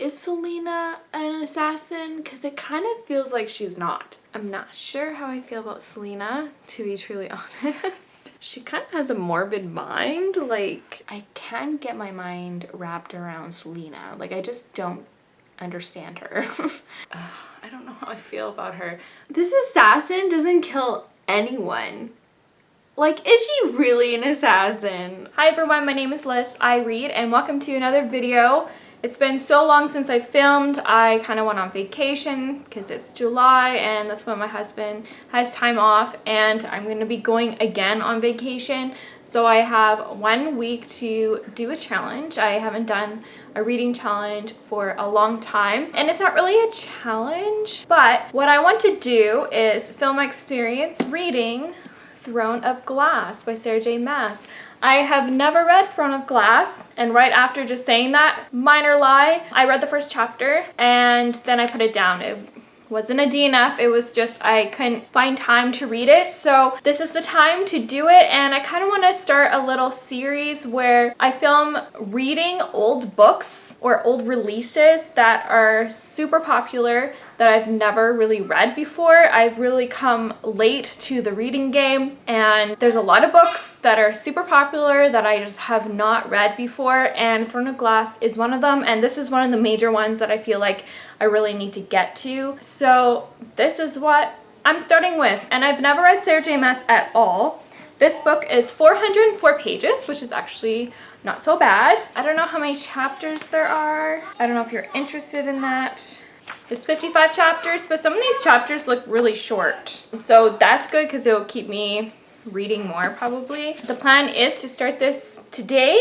is Selena an assassin? Because it kind of feels like she's not. I'm not sure how I feel about Selena, to be truly honest. She kind of has a morbid mind. Like, I can't get my mind wrapped around Selena. Like, I just don't understand her. I don't know how I feel about her. This assassin doesn't kill anyone. Like, is she really an assassin? Hi everyone, my name is Liz. I read, and welcome to another video. It's been so long since I filmed. I kind of went on vacation because it's July and that's when my husband has time off, and I'm going to be going again on vacation. So I have 1 week to do a challenge. I haven't done a reading challenge for a long time, and it's not really a challenge, but what I want to do is film my experience reading Throne of Glass by Sarah J. Maas. I have never read Throne of Glass, and right after just saying that, minor lie, I read the first chapter and then I put it down. It wasn't a DNF, it was just I couldn't find time to read it, so this is the time to do it. And I kind of want to start a little series where I film reading old books or old releases that are super popular that I've never really read before. I've really come late to the reading game, and there's a lot of books that are super popular that I just have not read before, and Throne of Glass is one of them, and this is one of the major ones that I feel like I really need to get to. So this is what I'm starting with, and I've never read Sarah J. Maas at all. This book is 404 pages, which is actually not so bad. I don't know how many chapters there are. I don't know if you're interested in that. There's 55 chapters, but some of these chapters look really short. So that's good because it will keep me reading more probably. The plan is to start this today.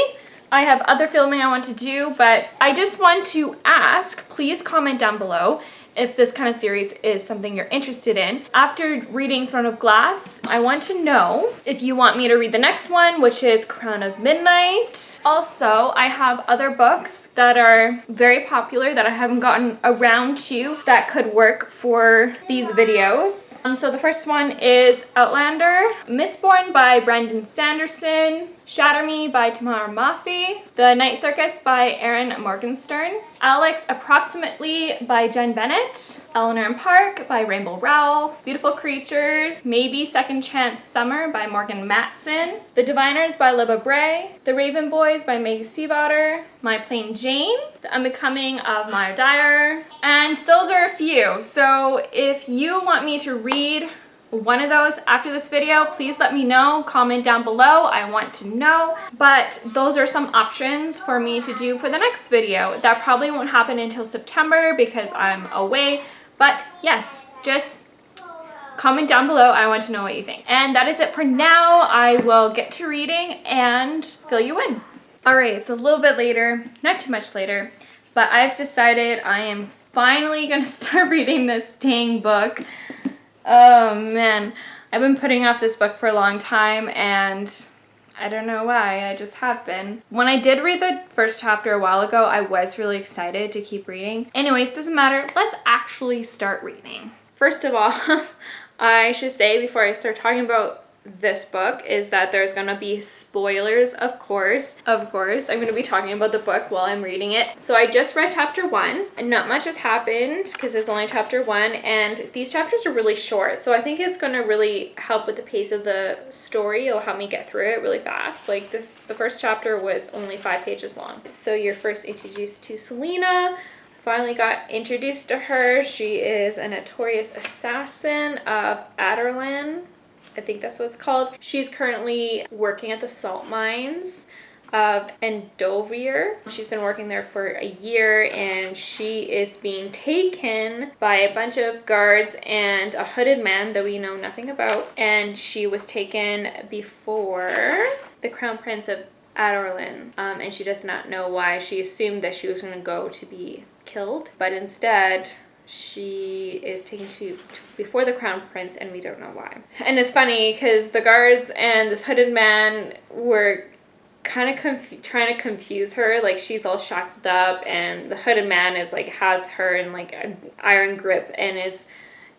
I have other filming I want to do, but I just want to ask, please comment down below if this kind of series is something you're interested in. After reading Throne of Glass, I want to know if you want me to read the next one, which is Crown of Midnight. Also, I have other books that are very popular that I haven't gotten around to that could work for these videos. So the first one is Outlander, Mistborn by Brandon Sanderson, Shatter Me by Tamara Mafi, The Night Circus by Erin Morgenstern, Alex Approximately by Jen Bennett, Eleanor and Park by Rainbow Rowell, Beautiful Creatures, Maybe Second Chance Summer by Morgan Matson, The Diviners by Libba Bray, The Raven Boys by Maggie Stiefvater, My Plain Jane, The Unbecoming of Maya Dyer, and those are a few. So if you want me to read one of those after this video, please let me know. Comment down below. I want to know. But those are some options for me to do for the next video. That probably won't happen until September because I'm away. But yes, just comment down below. I want to know what you think. And that is it for now. I will get to reading and fill you in. Alright, it's a little bit later, not too much later, but I've decided I am finally going to start reading this dang book. Oh man, I've been putting off this book for a long time, and I don't know why, I just have been. When I did read the first chapter a while ago, I was really excited to keep reading. Anyways, doesn't matter, let's actually start reading. First of all, I should say before I start talking about this book is that there's gonna be spoilers, of course. I'm gonna be talking about the book while I'm reading it. So I just read chapter 1 and not much has happened because it's only chapter 1, and these chapters are really short, so I think it's gonna really help with the pace of the story. It'll help me get through it really fast. Like the first chapter was only 5 pages long. So you're first introduced to Selena. Finally got introduced to her. She is a notorious assassin of Adarlan. I think that's what it's called. She's currently working at the salt mines of Endovier. She's been working there for a year, and she is being taken by a bunch of guards and a hooded man that we know nothing about. And she was taken before the Crown Prince of Adarlan, and she does not know why. She assumed that she was going to go to be killed, but instead she is taken to before the Crown Prince, and we don't know why. And it's funny because the guards and this hooded man were kind of trying to confuse her. Like, she's all shacked up, and the hooded man is like has her in like an iron grip and is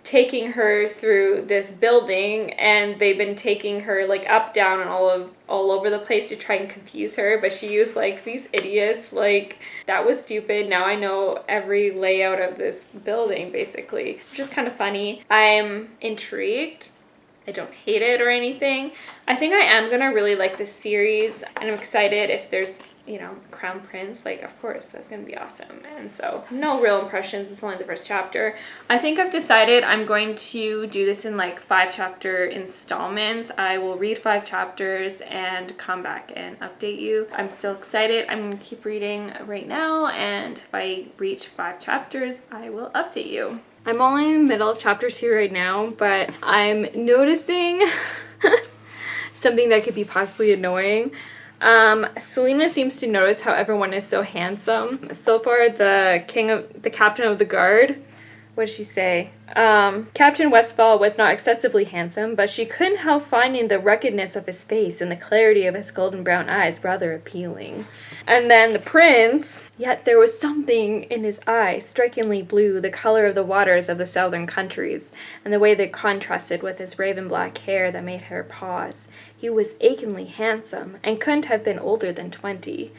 taking her through this building, and they've been taking her like up, down, and all over the place to try and confuse her, but she used like these idiots. Like, that was stupid. Now I know every layout of this building basically, which is kind of funny. I'm intrigued. I don't hate it or anything. I think I am gonna really like this series, and I'm excited if there's, you know, Crown Prince. Like, of course, that's gonna be awesome. And so, no real impressions. It's only the first chapter. I think I've decided I'm going to do this in like 5-chapter installments. I will read 5 chapters and come back and update you. I'm still excited. I'm gonna keep reading right now, and if I reach 5 chapters, I will update you. I'm only in the middle of chapter 2 right now, but I'm noticing something that could be possibly annoying. Selena seems to notice how everyone is so handsome. So far, the captain of the guard, what did she say? Captain Westfall was not excessively handsome, but she couldn't help finding the ruggedness of his face and the clarity of his golden brown eyes rather appealing. And then the prince, yet there was something in his eyes, strikingly blue, the color of the waters of the southern countries, and the way they contrasted with his raven black hair that made her pause. He was achingly handsome, and couldn't have been older than 20.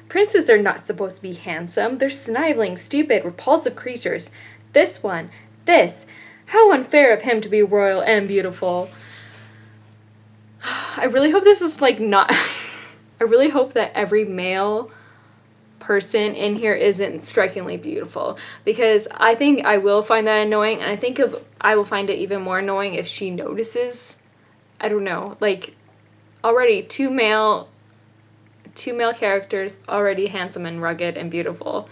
Princes are not supposed to be handsome. They're sniveling, stupid, repulsive creatures. This. How unfair of him to be royal and beautiful. I really hope this is like not... I really hope that every male person in here isn't strikingly beautiful, because I think I will find that annoying, and I think I will find it even more annoying if she notices. I don't know, like, already two male characters, already handsome and rugged and beautiful.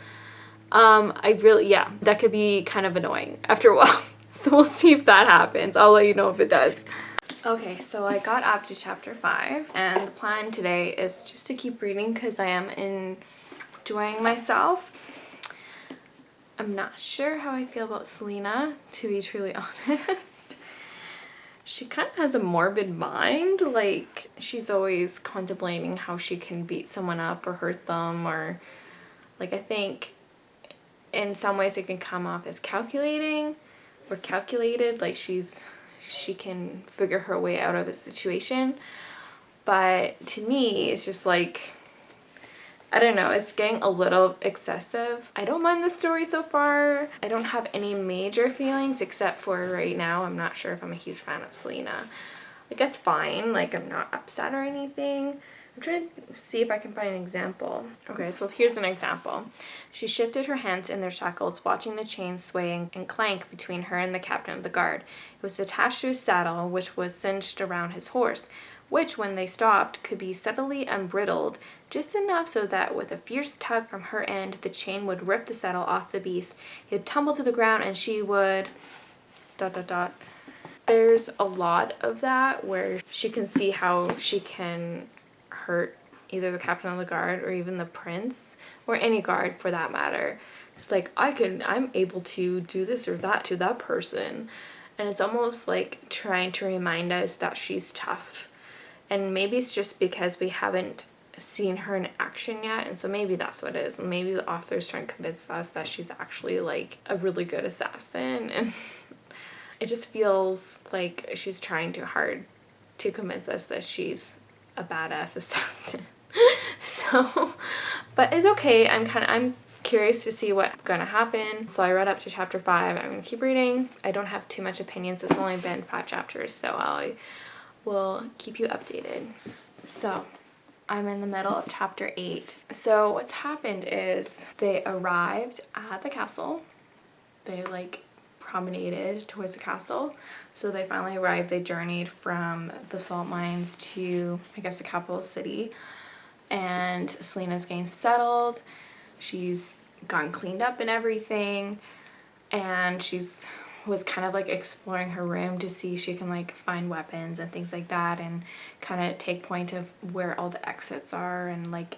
That could be kind of annoying after a while. So we'll see if that happens. I'll let you know if it does. Okay, so I got up to chapter 5, and the plan today is just to keep reading because I am enjoying myself. I'm not sure how I feel about Selena, to be truly honest. She kind of has a morbid mind. Like, she's always contemplating how she can beat someone up or hurt them, or like, I think in some ways it can come off as calculating or calculated, like she can figure her way out of a situation. But to me, it's just like, I don't know, it's getting a little excessive. I don't mind the story so far. I don't have any major feelings, except for right now, I'm not sure if I'm a huge fan of Selena. Like, that's fine. Like, I'm not upset or anything. I'm trying to see if I can find an example. Okay, so here's an example. She shifted her hands in their shackles, watching the chains sway and clank between her and the captain of the guard. It was attached to his saddle, which was cinched around his horse, which, when they stopped, could be subtly unbridled, just enough so that with a fierce tug from her end, the chain would rip the saddle off the beast. He'd tumble to the ground, and she would... ... There's a lot of that where she can see how she can hurt either the captain of the guard or even the prince, or any guard for that matter. It's like, I'm able to do this or that to that person. And it's almost like trying to remind us that she's tough. And maybe it's just because we haven't seen her in action yet, and so maybe that's what it is. Maybe the author's trying to convince us that she's actually like a really good assassin, and it just feels like she's trying too hard to convince us that she's a badass assassin. So, but it's okay. I'm curious to see what's gonna happen. So I read up to chapter 5. I'm gonna keep reading. I don't have too much opinions. It's only been 5 chapters, so I will keep you updated. So I'm in the middle of chapter 8. So what's happened is they arrived at the castle. They like promenaded towards the castle. So they finally arrived. They journeyed from the salt mines to, I guess, the capital city. And Selena's getting settled. She's gotten cleaned up and everything. And was kind of like exploring her room to see if she can like find weapons and things like that, and kind of take point of where all the exits are, and like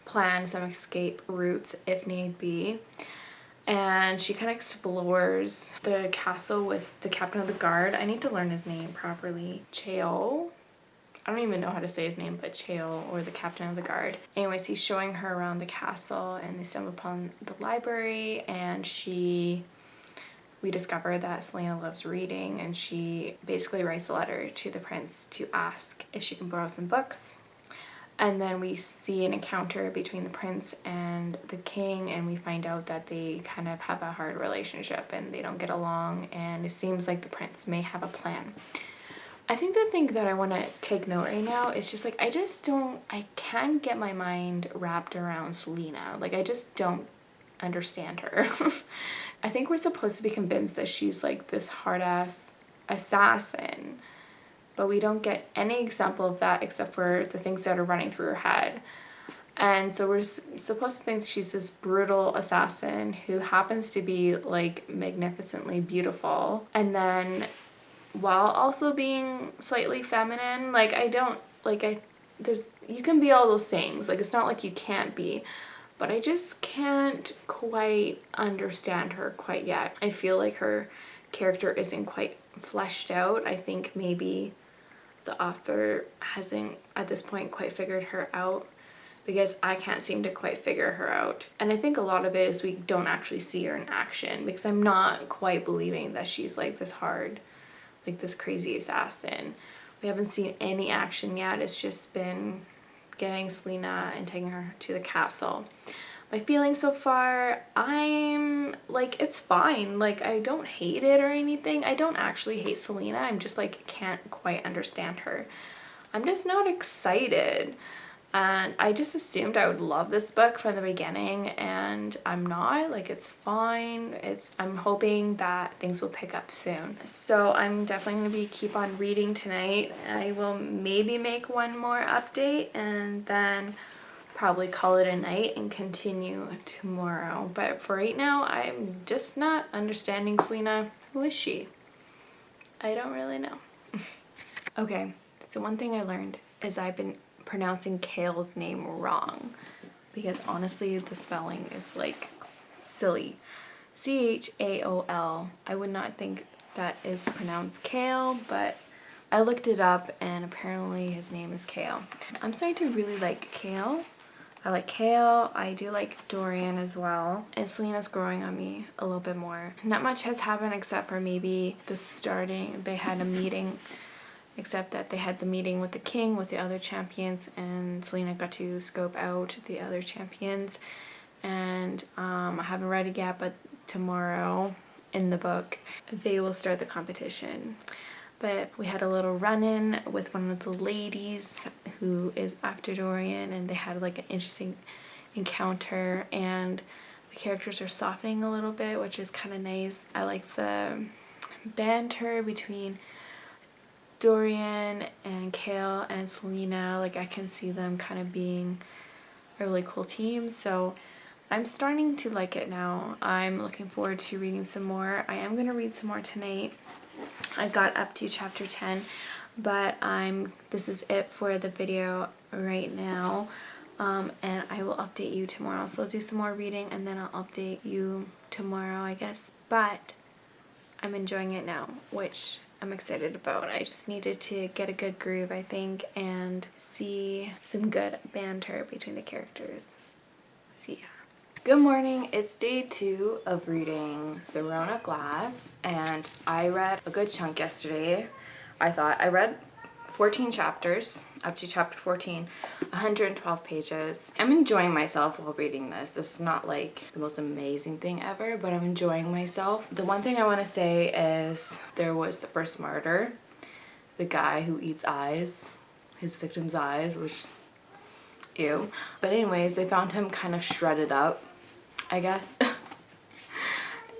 plan some escape routes if need be. And she kind of explores the castle with the captain of the guard. I need to learn his name properly. Cheo. I don't even know how to say his name, but Cheo, or the captain of the guard. Anyways, he's showing her around the castle, and they stumble upon the library, and she we discover that Selena loves reading, and she basically writes a letter to the prince to ask if she can borrow some books. And then we see an encounter between the prince and the king, and we find out that they kind of have a hard relationship and they don't get along, and it seems like the prince may have a plan. I think the thing that I want to take note right now is just like, I can't get my mind wrapped around Selena. Like, I just don't understand her. I think we're supposed to be convinced that she's like this hard-ass assassin, but we don't get any example of that except for the things that are running through her head. And so we're supposed to think she's this brutal assassin who happens to be like magnificently beautiful, and then while also being slightly feminine. Like, you can be all those things. Like, it's not like you can't be, but I just can't quite understand her quite yet. I feel like her character isn't quite fleshed out. I think maybe the author hasn't at this point quite figured her out, because I can't seem to quite figure her out. And I think a lot of it is we don't actually see her in action, because I'm not quite believing that she's like this crazy assassin. We haven't seen any action yet. It's just been getting Selena and taking her to the castle. My feelings so far, I'm like, it's fine. Like, I don't hate it or anything. I don't actually hate Selena. I'm just like, can't quite understand her. I'm just not excited. And I just assumed I would love this book from the beginning, and I'm not. Like, it's fine. I'm hoping that things will pick up soon. So I'm definitely going to keep on reading tonight. I will maybe make one more update and then probably call it a night and continue tomorrow. But for right now, I'm just not understanding Selena. Who is she? I don't really know. Okay, so one thing I learned is I've been pronouncing Kale's name wrong, because honestly the spelling is like silly. Chaol. I would not think that is pronounced Kale, but I looked it up and apparently his name is Kale. I'm starting to really like Kale. I like Kale. I do like Dorian as well. And Selena's growing on me a little bit more. Not much has happened except for maybe the starting. They had a meeting, except that they had the meeting with the king, with the other champions, and Selena got to scope out the other champions. And I haven't read it yet, but tomorrow in the book they will start the competition. But we had a little run-in with one of the ladies who is after Dorian, and they had like an interesting encounter, and the characters are softening a little bit, which is kind of nice. I like the banter between Dorian and Kale and Selena. Like, I can see them kind of being a really cool team, so I'm starting to like it now. I'm looking forward to reading some more. I am going to read some more tonight. I got up to chapter 10, but this is it for the video right now, and I will update you tomorrow. So I'll do some more reading and then I'll update you tomorrow, I guess. But I'm enjoying it now, which I'm excited about. I just needed to get a good groove, I think, and see some good banter between the characters. See ya. Good morning. It's day 2 of reading Throne of Glass, and I read a good chunk yesterday. I read 14 chapters, up to chapter 14, 112 pages. I'm enjoying myself while reading this. This is not like the most amazing thing ever, but I'm enjoying myself. The one thing I want to say is there was the first murder, the guy who eats eyes, his victim's eyes, which, ew. But anyways, they found him kind of shredded up, I guess.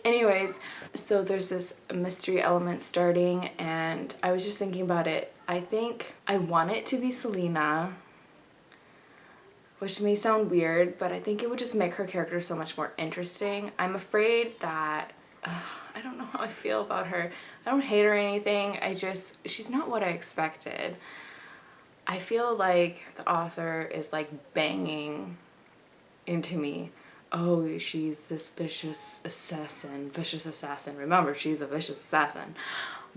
Anyways, so there's this mystery element starting, and I was just thinking about it. I think I want it to be Selena, which may sound weird, but I think it would just make her character so much more interesting. I'm afraid that, I don't know how I feel about her. I don't hate her or anything. She's not what I expected. I feel like the author is like banging into me, oh, she's this vicious assassin. Remember, she's a vicious assassin.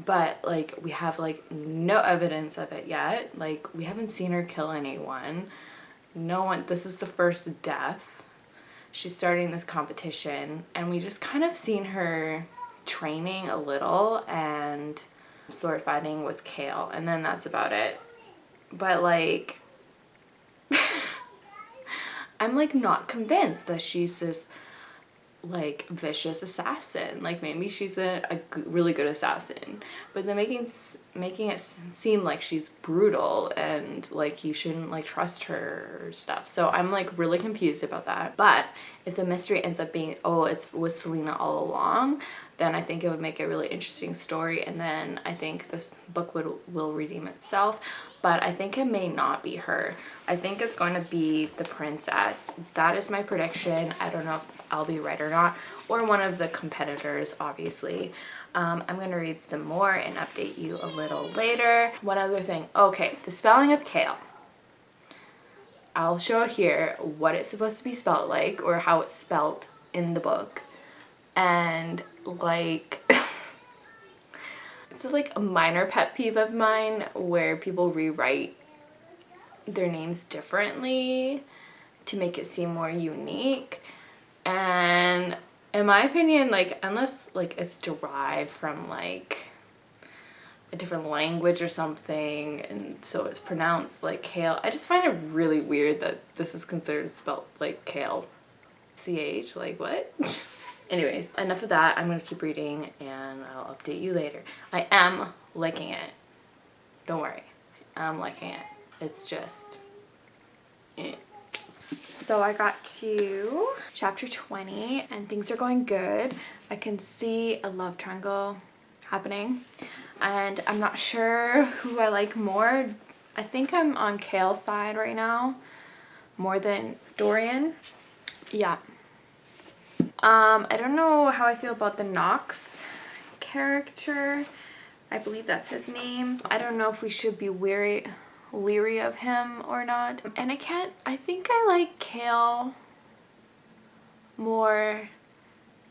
But, like, we have, like, no evidence of it yet. Like, we haven't seen her kill anyone. This is the first death. She's starting this competition, and we just kind of seen her training a little and sword fighting with Kale, and then that's about it. But like I'm like not convinced that she's this like vicious assassin. Like maybe she's a really good assassin, but they're making it seem like she's brutal and like you shouldn't like trust her or stuff. So I'm like really confused about that. But if the mystery ends up being, oh, it was Selena all along, then I think it would make a really interesting story, and then I think this book will redeem itself. But I think it may not be her. I think it's going to be the princess. That is my prediction. I don't know if I'll be right or not, or one of the competitors, obviously. I'm going to read some more and update you a little later. One other thing. Okay, the spelling of Kale. I'll show it here what it's supposed to be spelled like, or how it's spelled in the book. And like it's like a minor pet peeve of mine where people rewrite their names differently to make it seem more unique. And in my opinion, like unless like it's derived from like a different language or something, and so it's pronounced like Kale, I just find it really weird that this is considered spelled like Kale. CH, like what? Anyways, enough of that. I'm going to keep reading and I'll update you later. I am liking it. Don't worry. I'm liking it. It's just... So I got to chapter 20 and things are going good. I can see a love triangle happening and I'm not sure who I like more. I think I'm on Kale's side right now more than Dorian. Yeah. I don't know how I feel about the Knox character. I believe that's his name. I don't know if we should be leery of him or not. And I think I like Kale more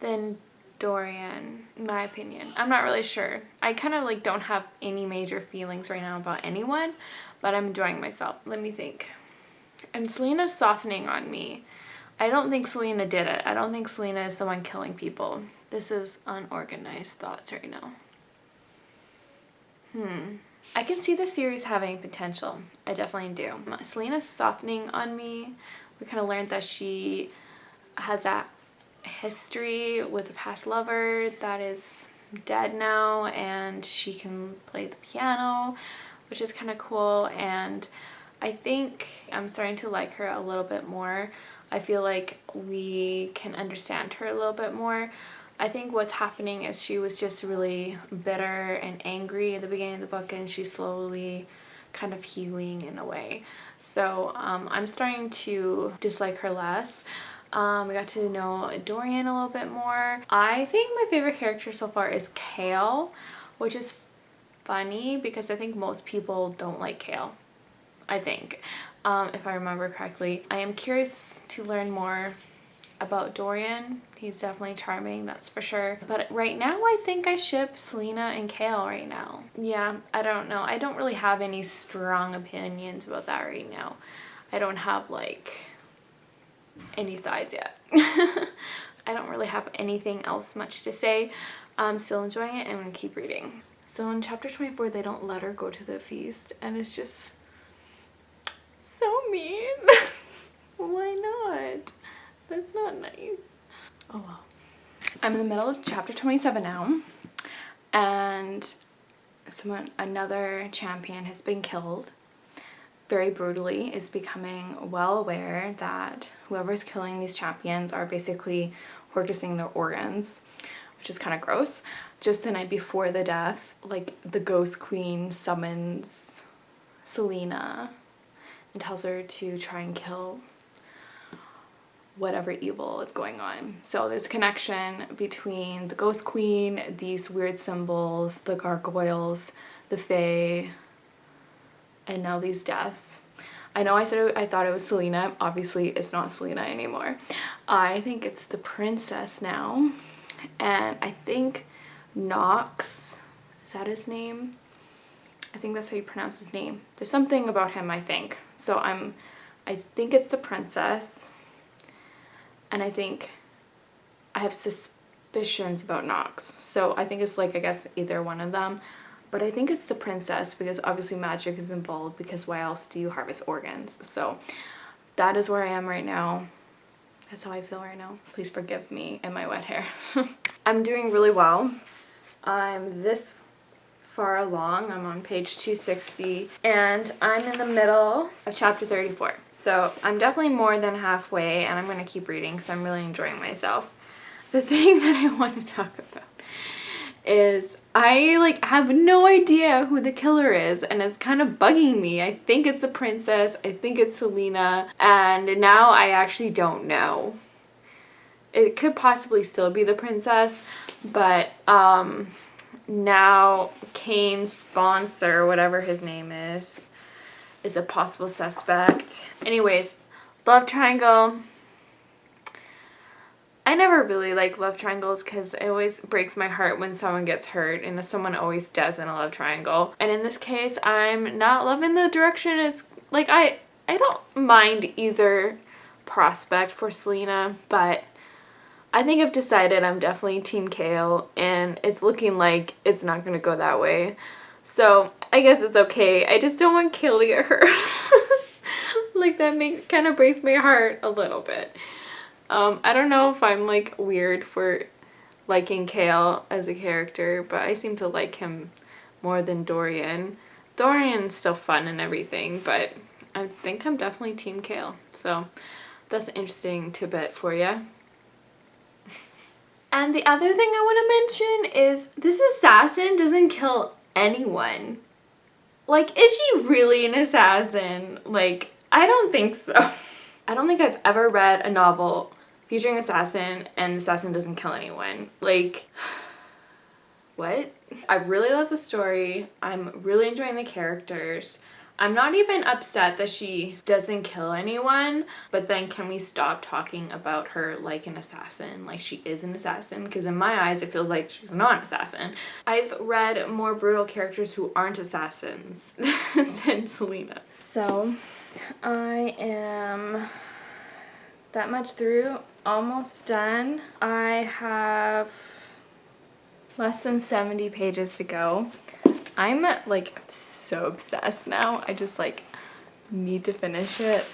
than Dorian, in my opinion. I'm not really sure. I kind of like don't have any major feelings right now about anyone, but I'm enjoying myself. Let me think. And Selena's softening on me. I don't think Selena did it. I don't think Selena is the one killing people. This is unorganized thoughts right now. I can see the series having potential. I definitely do. Selena's softening on me. We kind of learned that she has that history with a past lover that is dead now, and she can play the piano, which is kind of cool. And I think I'm starting to like her a little bit more. I feel like we can understand her a little bit more. I think what's happening is she was just really bitter and angry at the beginning of the book, and she's slowly kind of healing in a way. So I'm starting to dislike her less. We got to know Dorian a little bit more. I think my favorite character so far is Kale, which is funny because I think most people don't like Kale. I think, if I remember correctly. I am curious to learn more about Dorian. He's definitely charming, that's for sure. But right now I think I ship Selena and Kale right now. Yeah, I don't know. I don't really have any strong opinions about that right now. I don't have like any sides yet. I don't really have anything else much to say. I'm still enjoying it and I'm gonna keep reading. So in chapter 24 they don't let her go to the feast, and it's just so mean. Why not? That's not nice. Oh well. I'm in the middle of chapter 27 now, and another champion has been killed very brutally. Is becoming well aware that whoever's killing these champions are basically harvesting their organs, which is kind of gross. Just the night before the death, like the ghost queen summons Selena and tells her to try and kill whatever evil is going on. So there's a connection between the ghost queen, these weird symbols, the gargoyles, the fae, and now these deaths. I know I thought it was Selena. Obviously it's not Selena anymore. I think it's the princess now, and I think Knox, is that his name? I think that's how you pronounce his name. There's something about him, I think. So I think it's the princess, and I think I have suspicions about Nox. So I think it's like, I guess, either one of them. But I think it's the princess because obviously magic is involved, because why else do you harvest organs? So that is where I am right now. That's how I feel right now. Please forgive me and my wet hair. I'm doing really well. I'm this far along. I'm on page 260 and I'm in the middle of chapter 34. So I'm definitely more than halfway, and I'm going to keep reading because I'm really enjoying myself. The thing that I want to talk about is I like have no idea who the killer is, and it's kind of bugging me. I think it's the princess, I think it's Selena, and now I actually don't know. It could possibly still be the princess, but now Kane's sponsor, whatever his name is a possible suspect. Anyways, love triangle. I never really like love triangles because it always breaks my heart when someone gets hurt, and someone always does in a love triangle. And in this case, I'm not loving the direction. It's like I don't mind either prospect for Selena, but I think I've decided I'm definitely Team Kale, and it's looking like it's not going to go that way. So I guess it's okay. I just don't want Kale to get hurt. Like that kind of breaks my heart a little bit. I don't know if I'm like weird for liking Kale as a character, but I seem to like him more than Dorian. Dorian's still fun and everything, but I think I'm definitely Team Kale. So that's an interesting tidbit for you. And the other thing I want to mention is this assassin doesn't kill anyone. Like, is she really an assassin? Like, I don't think so. I don't think I've ever read a novel featuring assassin and the assassin doesn't kill anyone. Like, what? I really love the story. I'm really enjoying the characters. I'm not even upset that she doesn't kill anyone, but then can we stop talking about her like an assassin, like she is an assassin? Because in my eyes, it feels like she's not an assassin. I've read more brutal characters who aren't assassins than Selena. So I am that much through, almost done. I have less than 70 pages to go. I'm like so obsessed now. I just like need to finish it.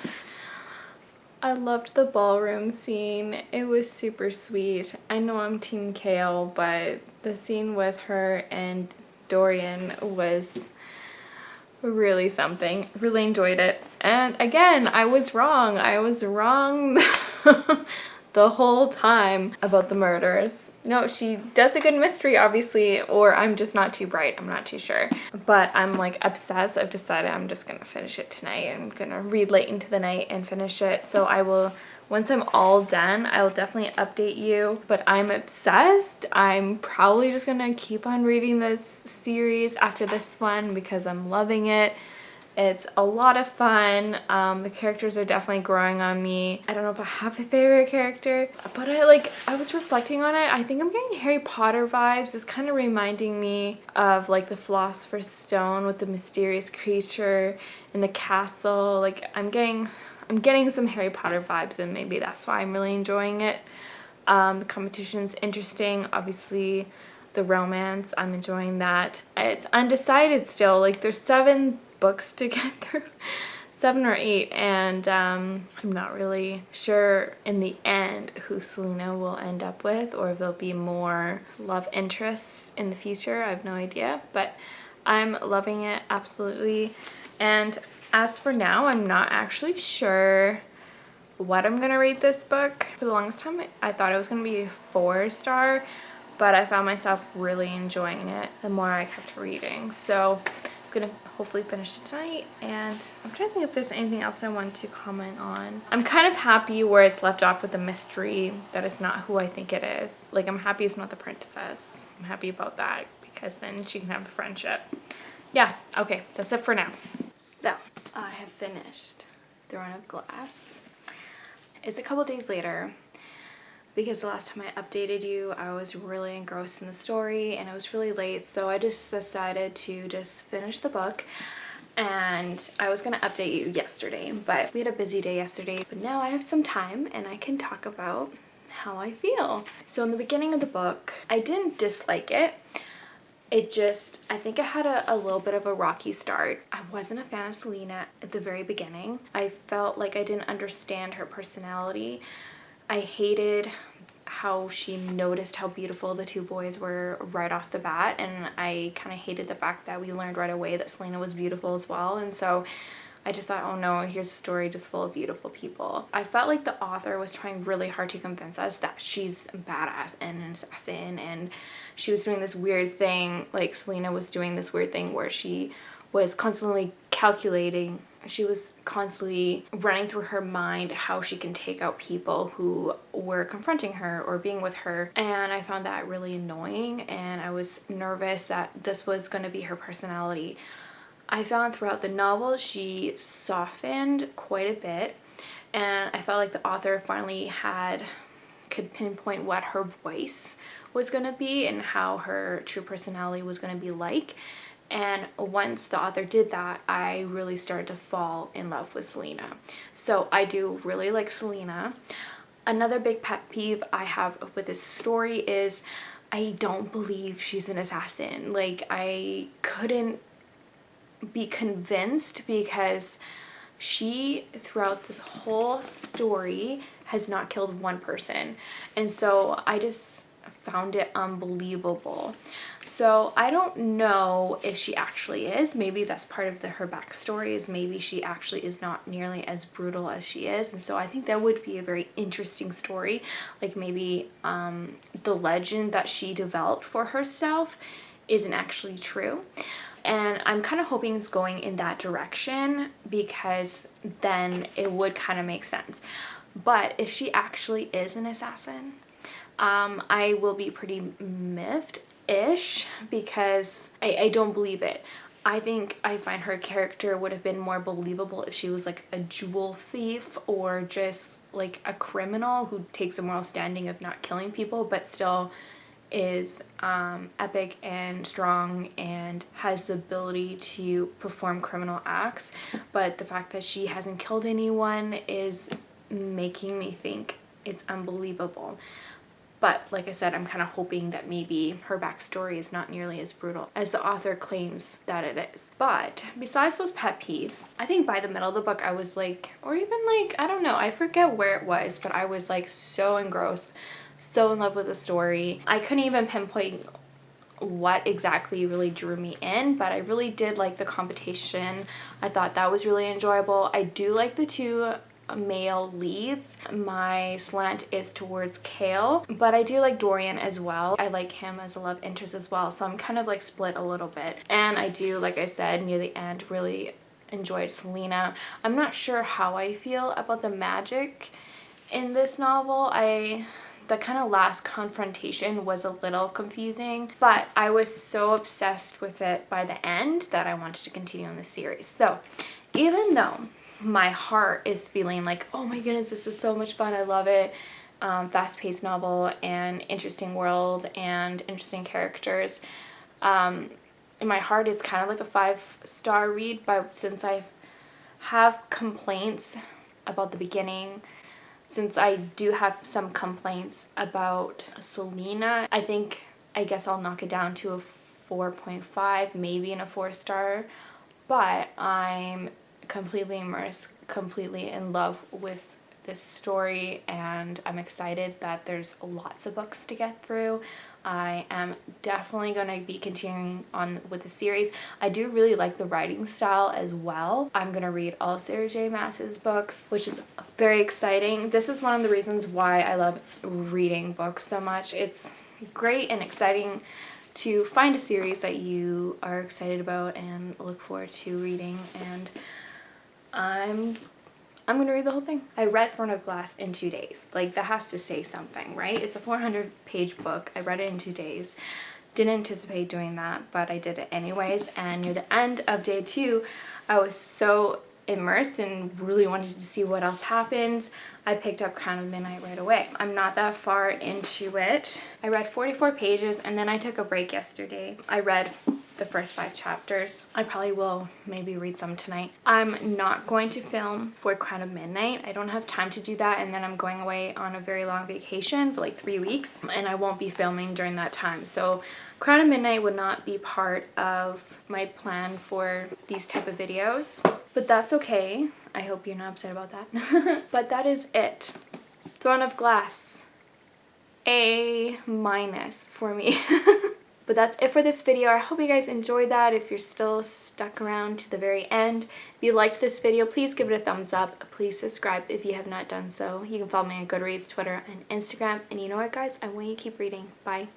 I loved the ballroom scene. It was super sweet. I know I'm Team Kale, but the scene with her and Dorian was really something. Really enjoyed it. And again, I was wrong. I was wrong the whole time about the murders. No, she does a good mystery, obviously, or I'm just not too bright. I'm not too sure. But I'm like obsessed. I've decided I'm just gonna finish it tonight. I'm gonna read late into the night and finish it. So I will, once I'm all done, I will definitely update you. But I'm obsessed. I'm probably just gonna keep on reading this series after this one because I'm loving it. It's a lot of fun. The characters are definitely growing on me. I don't know if I have a favorite character, but I was reflecting on it. I think I'm getting Harry Potter vibes. It's kind of reminding me of like the Philosopher's Stone with the mysterious creature in the castle. Like I'm getting some Harry Potter vibes, and maybe that's why I'm really enjoying it. The competition's interesting. Obviously, the romance, I'm enjoying that. It's undecided still. Like there's 7 books to get through, 7 or 8, and I'm not really sure in the end who Selena will end up with, or if there'll be more love interests in the future. I have no idea, but I'm loving it absolutely. And as for now, I'm not actually sure what I'm gonna rate this book. For the longest time, I thought it was gonna be a 4-star, but I found myself really enjoying it the more I kept reading. So I'm gonna hopefully finish it tonight, and I'm trying to think if there's anything else I want to comment on. I'm kind of happy where it's left off with a mystery that it's not who I think it is. Like, I'm happy it's not the princess. I'm happy about that because then she can have a friendship. Yeah, okay, that's it for now. So I have finished Throne of Glass. It's a couple days later because the last time I updated you, I was really engrossed in the story and it was really late, so I just decided to just finish the book. And I was gonna update you yesterday, but we had a busy day yesterday. But now I have some time and I can talk about how I feel. So in the beginning of the book, I didn't dislike it. It just, I think it had a little bit of a rocky start. I wasn't a fan of Selena at the very beginning. I felt like I didn't understand her personality. I hated how she noticed how beautiful the two boys were right off the bat, and I kind of hated the fact that we learned right away that Selena was beautiful as well. And so I just thought, oh no, here's a story just full of beautiful people. I felt like the author was trying really hard to convince us that she's badass and an assassin, and she was doing this weird thing, like Selena was doing this weird thing where she was constantly calculating. She was constantly running through her mind how she can take out people who were confronting her or being with her. And I found that really annoying, and I was nervous that this was going to be her personality. I found throughout the novel she softened quite a bit, and I felt like the author finally could pinpoint what her voice was going to be and how her true personality was going to be like. And once the author did that, I really started to fall in love with Selena. So I do really like Selena. Another big pet peeve I have with this story is I don't believe she's an assassin. Like, I couldn't be convinced because she, throughout this whole story, has not killed one person. And so I just found it unbelievable. So I don't know if she actually is. Maybe that's part of her backstory, is maybe she actually is not nearly as brutal as she is. And so I think that would be a very interesting story. Like maybe the legend that she developed for herself isn't actually true. And I'm kind of hoping it's going in that direction, because then it would kind of make sense. But if she actually is an assassin, I will be pretty miffed-ish, because I don't believe it. I think I find her character would have been more believable if she was like a jewel thief or just like a criminal who takes a moral standing of not killing people, but still is epic and strong and has the ability to perform criminal acts. But the fact that she hasn't killed anyone is making me think it's unbelievable. But like I said, I'm kind of hoping that maybe her backstory is not nearly as brutal as the author claims that it is. But besides those pet peeves, I think by the middle of the book I was like, or even like, I don't know, I forget where it was, but I was like so engrossed, so in love with the story. I couldn't even pinpoint what exactly really drew me in, but I really did like the competition. I thought that was really enjoyable. I do like the two male leads. My slant is towards Kale, but I do like Dorian as well. I like him as a love interest as well, so I'm kind of like split a little bit. And I do, like I said, near the end really enjoyed Selena. I'm not sure how I feel about the magic in this novel. The kind of last confrontation was a little confusing, but I was so obsessed with it by the end that I wanted to continue on the series. So even though my heart is feeling like, oh my goodness, this is so much fun, I love it, fast-paced novel and interesting world and interesting characters, in my heart it's kind of like a 5-star read, but since I have complaints about the beginning, since I do have some complaints about Selena, I guess I'll knock it down to a 4.5, maybe in a 4-star, but I'm completely immersed, completely in love with this story, and I'm excited that there's lots of books to get through. I am definitely going to be continuing on with the series. I do really like the writing style as well. I'm going to read all Sarah J. Maas's books, which is very exciting. This is one of the reasons why I love reading books so much. It's great and exciting to find a series that you are excited about and look forward to reading, and I'm gonna read the whole thing. I read Throne of Glass in 2 days. Like, that has to say something, right? It's a 400-page book. I read it in 2 days. Didn't anticipate doing that, but I did it anyways. And near the end of day 2, I was so immersed and really wanted to see what else happened. I picked up Crown of Midnight right away. I'm not that far into it. I read 44 pages and then I took a break yesterday. I read the first 5 chapters. I probably will maybe read some tonight. I'm not going to film for Crown of Midnight. I don't have time to do that, and then I'm going away on a very long vacation for like 3 weeks, and I won't be filming during that time. So Crown of Midnight would not be part of my plan for these type of videos, but that's okay. I hope you're not upset about that. But that is it. Throne of Glass. A- for me. But that's it for this video. I hope you guys enjoyed that. If you're still stuck around to the very end, if you liked this video, please give it a thumbs up. Please subscribe if you have not done so. You can follow me on Goodreads, Twitter, and Instagram. And you know what, guys? I want you to keep reading. Bye.